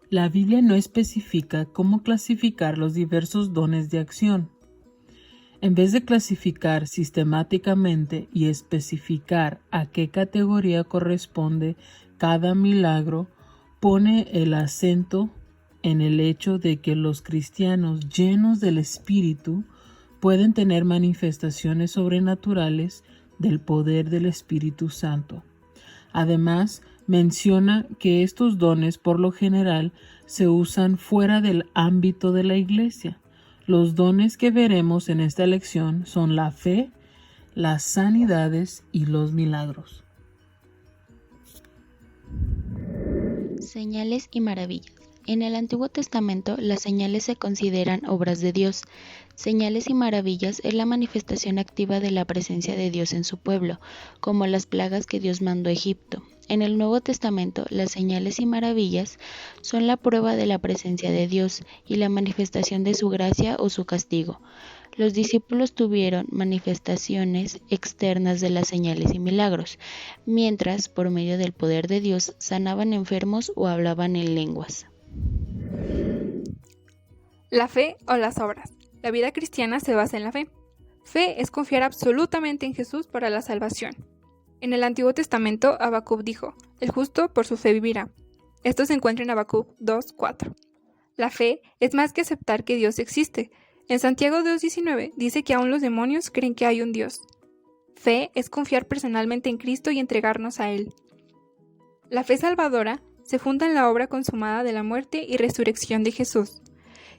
La Biblia no especifica cómo clasificar los diversos dones de acción. En vez de clasificar sistemáticamente y especificar a qué categoría corresponde cada milagro, pone el acento en el hecho de que los cristianos llenos del Espíritu pueden tener manifestaciones sobrenaturales del poder del Espíritu Santo. Además, menciona que estos dones por lo general se usan fuera del ámbito de la iglesia. Los dones que veremos en esta lección son la fe, las sanidades y los milagros. Señales y maravillas. En el Antiguo Testamento, las señales se consideran obras de Dios. Señales y maravillas es la manifestación activa de la presencia de Dios en su pueblo, como las plagas que Dios mandó a Egipto. En el Nuevo Testamento, las señales y maravillas son la prueba de la presencia de Dios y la manifestación de su gracia o su castigo. Los discípulos tuvieron manifestaciones externas de las señales y milagros, mientras, por medio del poder de Dios, sanaban enfermos o hablaban en lenguas. La fe o las obras. La vida cristiana se basa en la fe. Fe es confiar absolutamente en Jesús para la salvación. En el Antiguo Testamento, Habacuc dijo: "El justo por su fe vivirá". Esto se encuentra en Habacuc 2:4. La fe es más que aceptar que Dios existe. En Santiago 2:19 dice que aún los demonios creen que hay un Dios. Fe es confiar personalmente en Cristo y entregarnos a Él. La fe salvadora se funda en la obra consumada de la muerte y resurrección de Jesús.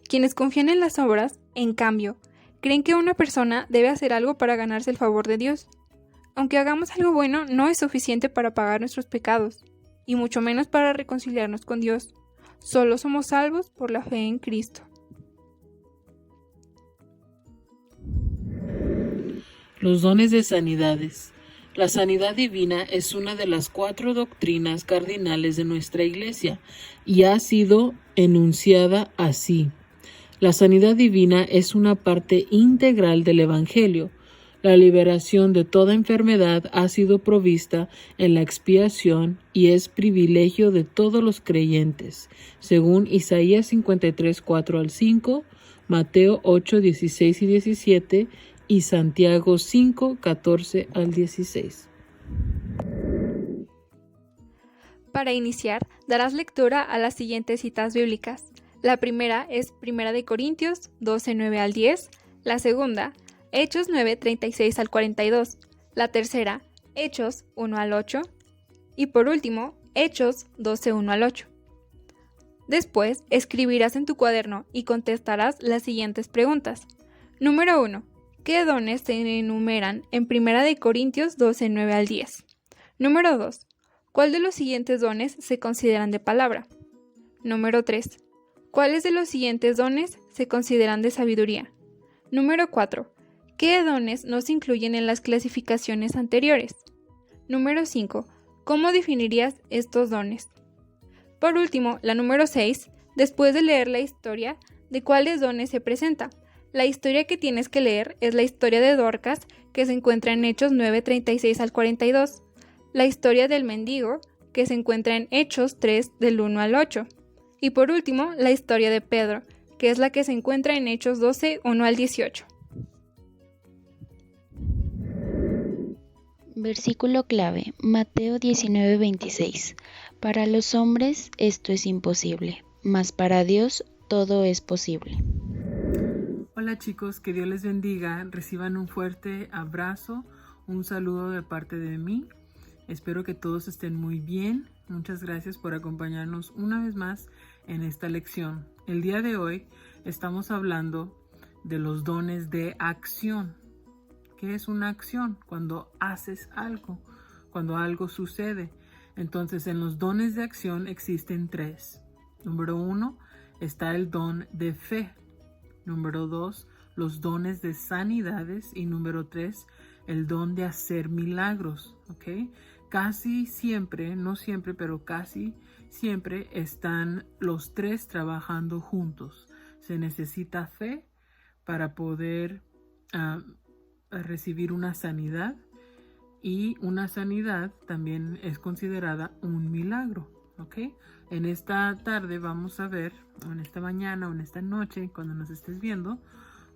Quienes confían en las obras, en cambio, creen que una persona debe hacer algo para ganarse el favor de Dios. Aunque hagamos algo bueno, no es suficiente para pagar nuestros pecados, y mucho menos para reconciliarnos con Dios. Solo somos salvos por la fe en Cristo. Los dones de sanidades. La sanidad divina es una de las 4 doctrinas cardinales de nuestra Iglesia y ha sido enunciada así. La sanidad divina es una parte integral del Evangelio. La liberación de toda enfermedad ha sido provista en la expiación y es privilegio de todos los creyentes, según Isaías 53, 4 al 5, Mateo 8, 16 y 17 y Santiago 5, 14 al 16. Para iniciar, darás lectura a las siguientes citas bíblicas. La primera es 1 Corintios 12, 9 al 10, la segunda, Hechos 9, 36 al 42, la tercera, Hechos 1 al 8, y por último, Hechos 12, 1 al 8. Después, escribirás en tu cuaderno y contestarás las siguientes preguntas. Número 1. ¿Qué dones se enumeran en 1 Corintios 12, 9 al 10? Número 2. ¿Cuál de los siguientes dones se consideran de palabra? Número 3. ¿Cuáles de los siguientes dones se consideran de sabiduría? Número 4. ¿Qué dones no se incluyen en las clasificaciones anteriores? Número 5. ¿Cómo definirías estos dones? Por último, la número 6. Después de leer la historia, ¿de cuáles dones se presenta? La historia que tienes que leer es la historia de Dorcas, que se encuentra en Hechos 9, 36 al 42. La historia del mendigo, que se encuentra en Hechos 3, del 1 al 8. Y por último, la historia de Pedro, que es la que se encuentra en Hechos 12, 1 al 18. Versículo clave, Mateo 19, 26. Para los hombres esto es imposible, mas para Dios todo es posible. Hola chicos, que Dios les bendiga, reciban un fuerte abrazo, un saludo de parte de mí. Espero que todos estén muy bien. Muchas gracias por acompañarnos una vez más en esta lección. El día de hoy estamos hablando de los dones de acción. ¿Qué es una acción? Cuando haces algo, cuando algo sucede. Entonces, en los dones de acción existen 3. Número 1 está el don de fe. Número 2, los dones de sanidades. Y número 3, el don de hacer milagros. ¿Ok? Casi siempre, no siempre, pero casi siempre están los 3 trabajando juntos. Se necesita fe para poder recibir una sanidad, y una sanidad también es considerada un milagro. ¿ok? En esta tarde vamos a ver, o en esta mañana o en esta noche, cuando nos estés viendo,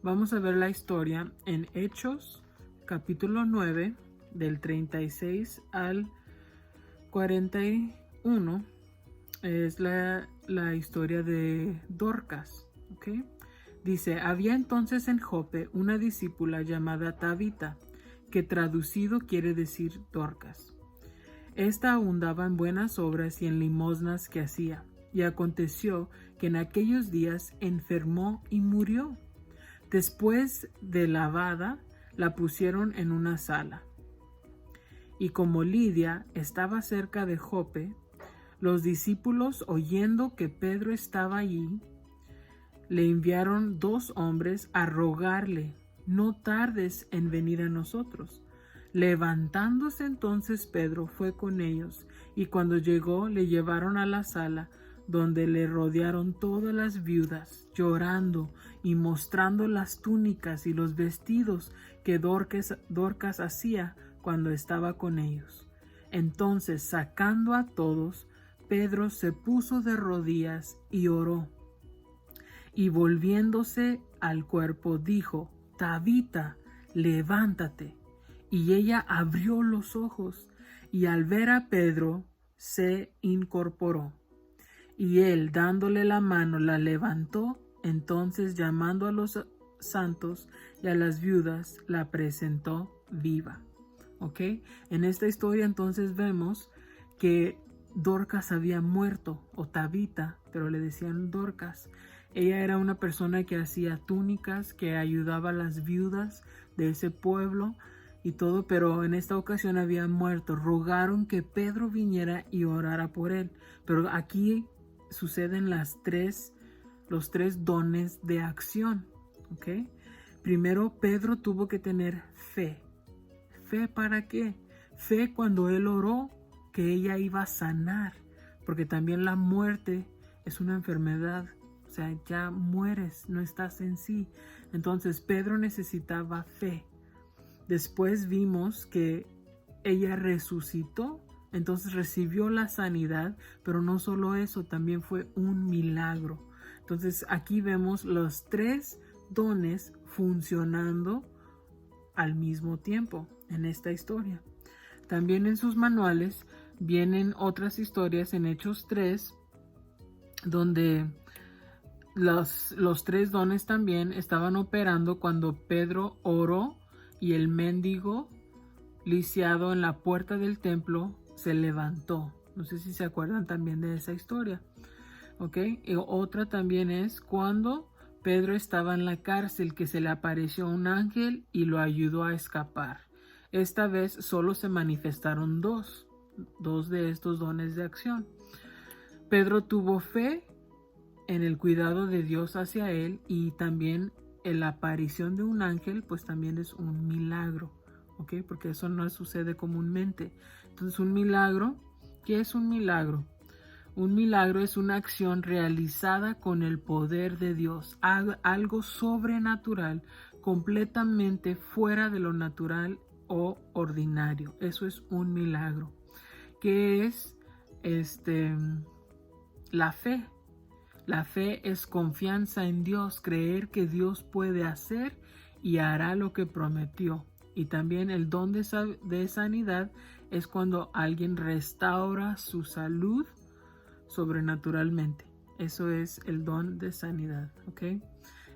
vamos a ver la historia en Hechos, capítulo 9, del 36 al 41. Es la historia de Dorcas, ¿ok? Dice, había entonces en Jope una discípula llamada Tabita, que traducido quiere decir Dorcas. Esta abundaba en buenas obras y en limosnas que hacía, y aconteció que en aquellos días enfermó y murió. Después de lavada, la pusieron en una sala. Y como Lidia estaba cerca de Jope, los discípulos, oyendo que Pedro estaba allí, le enviaron 2 hombres a rogarle, no tardes en venir a nosotros. Levantándose entonces Pedro fue con ellos, y cuando llegó le llevaron a la sala, donde le rodearon todas las viudas, llorando y mostrando las túnicas y los vestidos que Dorcas hacía cuando estaba con ellos. Entonces, sacando a todos, Pedro se puso de rodillas y oró. Y volviéndose al cuerpo dijo, Tabita, levántate. Y ella abrió los ojos, y al ver a Pedro se incorporó. Y él, dándole la mano, la levantó. Entonces, llamando a los santos y a las viudas, la presentó viva. ¿Ok? En esta historia entonces vemos que Dorcas había muerto, o Tabita, pero le decían Dorcas. Ella era una persona que hacía túnicas, que ayudaba a las viudas de ese pueblo y todo, pero en esta ocasión había muerto. Rogaron que Pedro viniera y orara por él. Pero aquí suceden los tres dones de acción. ¿Ok? Primero, Pedro tuvo que tener fe. ¿Fe para qué? Fe cuando él oró que ella iba a sanar, porque también la muerte es una enfermedad, o sea, ya mueres, no estás en sí. Entonces Pedro necesitaba fe. Después vimos que ella resucitó, entonces recibió la sanidad, pero no solo eso, también fue un milagro. Entonces aquí vemos los 3 dones funcionando al mismo tiempo en esta historia. También en sus manuales vienen otras historias en Hechos 3, donde los 3 dones también estaban operando cuando Pedro oró y el mendigo lisiado en la puerta del templo se levantó. No sé si se acuerdan también de esa historia. ¿Ok? Y otra también es cuando Pedro estaba en la cárcel, que se le apareció un ángel y lo ayudó a escapar. Esta vez solo se manifestaron dos de estos dones de acción. Pedro tuvo fe en el cuidado de Dios hacia él, y también en la aparición de un ángel, pues también es un milagro, ¿ok? Porque eso no sucede comúnmente. Entonces, un milagro, ¿qué es un milagro? Un milagro es una acción realizada con el poder de Dios, algo sobrenatural, completamente fuera de lo natural o ordinario. Eso es un milagro. ¿Qué es la fe? La fe es confianza en Dios, creer que Dios puede hacer y hará lo que prometió. Y también el don de sanidad es cuando alguien restaura su salud sobrenaturalmente. Eso es el don de sanidad, ¿ok?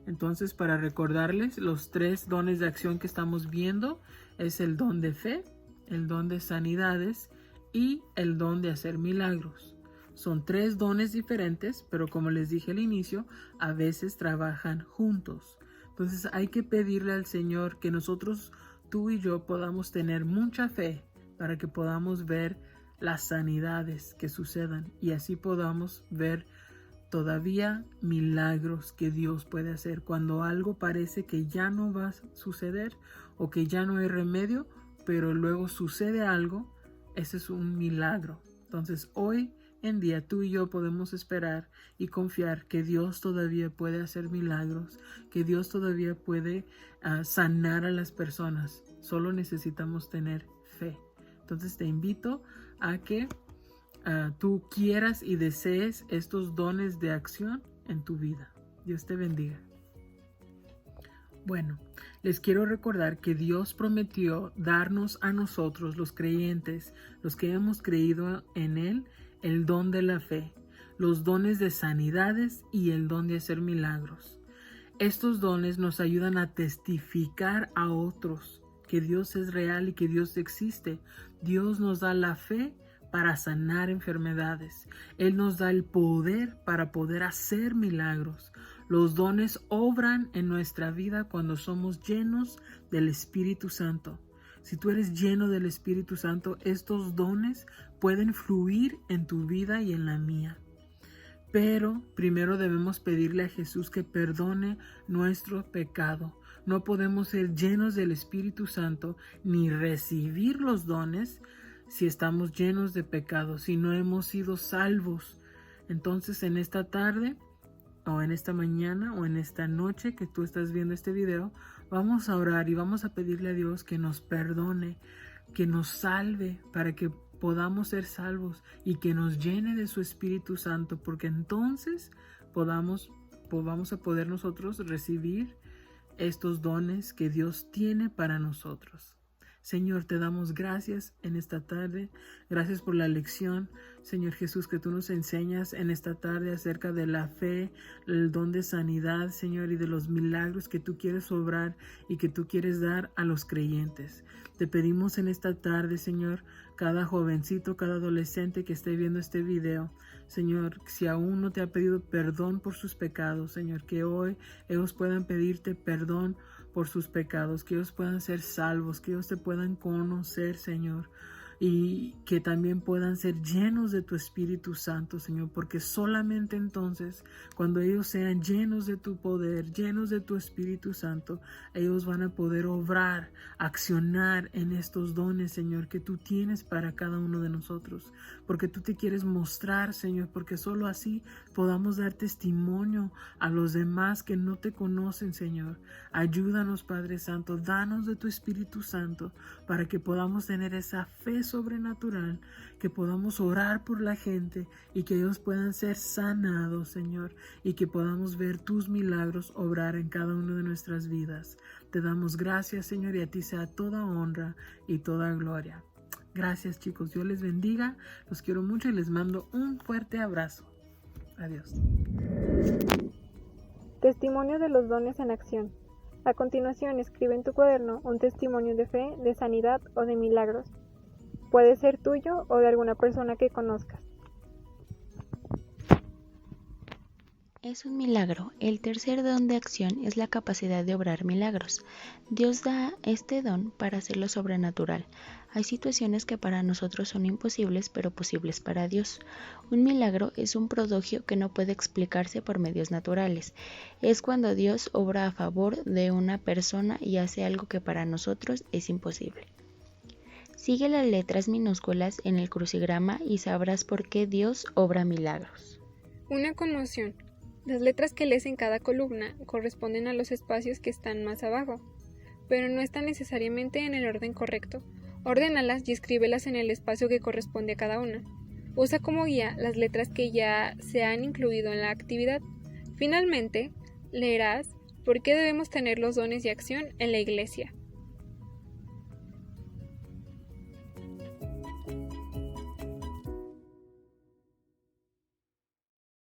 Entonces, para recordarles, los 3 dones de acción que estamos viendo es el don de fe, el don de sanidades y el don de hacer milagros. Son 3 dones diferentes, pero como les dije al inicio, a veces trabajan juntos. Entonces hay que pedirle al Señor que nosotros, tú y yo, podamos tener mucha fe para que podamos ver las sanidades que sucedan y así podamos ver todavía milagros que Dios puede hacer. Cuando algo parece que ya no va a suceder o que ya no hay remedio, pero luego sucede algo, ese es un milagro. Entonces hoy en día tú y yo podemos esperar y confiar que Dios todavía puede hacer milagros, que Dios todavía puede sanar a las personas. Solo necesitamos tener fe. Entonces te invito a que tú quieras y desees estos dones de acción en tu vida. Dios te bendiga. Bueno, les quiero recordar que Dios prometió darnos a nosotros, los creyentes, los que hemos creído en Él, el don de la fe, los dones de sanidades y el don de hacer milagros. Estos dones nos ayudan a testificar a otros que Dios es real y que Dios existe. Dios nos da la fe para sanar enfermedades. Él nos da el poder para poder hacer milagros. Los dones obran en nuestra vida cuando somos llenos del Espíritu Santo. Si tú eres lleno del Espíritu Santo, estos dones pueden fluir en tu vida y en la mía. Pero primero debemos pedirle a Jesús que perdone nuestro pecado. No podemos ser llenos del Espíritu Santo ni recibir los dones si estamos llenos de pecado, si no hemos sido salvos. Entonces en esta tarde o en esta mañana o en esta noche que tú estás viendo este video, vamos a orar y vamos a pedirle a Dios que nos perdone, que nos salve para que podamos ser salvos y que nos llene de su Espíritu Santo, porque entonces vamos a poder nosotros recibir estos dones que Dios tiene para nosotros. Señor, te damos gracias en esta tarde. Gracias por la lección, Señor Jesús, que tú nos enseñas en esta tarde acerca de la fe, el don de sanidad, Señor, y de los milagros que tú quieres obrar y que tú quieres dar a los creyentes. Te pedimos en esta tarde, Señor, cada jovencito, cada adolescente que esté viendo este video, Señor, si aún no te ha pedido perdón por sus pecados, Señor, que hoy ellos puedan pedirte perdón por sus pecados, que ellos puedan ser salvos, que ellos te puedan conocer, Señor, y que también puedan ser llenos de tu Espíritu Santo, Señor, porque solamente entonces, cuando ellos sean llenos de tu poder, llenos de tu Espíritu Santo, ellos van a poder obrar, accionar en estos dones, Señor, que tú tienes para cada uno de nosotros, porque tú te quieres mostrar, Señor, porque solo así podamos dar testimonio a los demás que no te conocen, Señor. Ayúdanos, Padre Santo, danos de tu Espíritu Santo para que podamos tener esa fe sobrenatural, que podamos orar por la gente y que ellos puedan ser sanados, Señor, y que podamos ver tus milagros obrar en cada una de nuestras vidas. Te damos gracias, Señor, y a ti sea toda honra y toda gloria. Gracias, chicos. Dios les bendiga. Los quiero mucho y les mando un fuerte abrazo. Adiós. Testimonio de los dones en acción. A continuación, escribe en tu cuaderno un testimonio de fe, de sanidad o de milagros. Puede ser tuyo o de alguna persona que conozcas. Es un milagro. El tercer don de acción es la capacidad de obrar milagros. Dios da este don para hacerlo sobrenatural. Hay situaciones que para nosotros son imposibles, pero posibles para Dios. Un milagro es un prodigio que no puede explicarse por medios naturales. Es cuando Dios obra a favor de una persona y hace algo que para nosotros es imposible. Sigue las letras minúsculas en el crucigrama y sabrás por qué Dios obra milagros. Una conmoción. Las letras que lees en cada columna corresponden a los espacios que están más abajo, pero no están necesariamente en el orden correcto. Ordénalas y escríbelas en el espacio que corresponde a cada una. Usa como guía las letras que ya se han incluido en la actividad. Finalmente, leerás por qué debemos tener los dones de acción en la iglesia.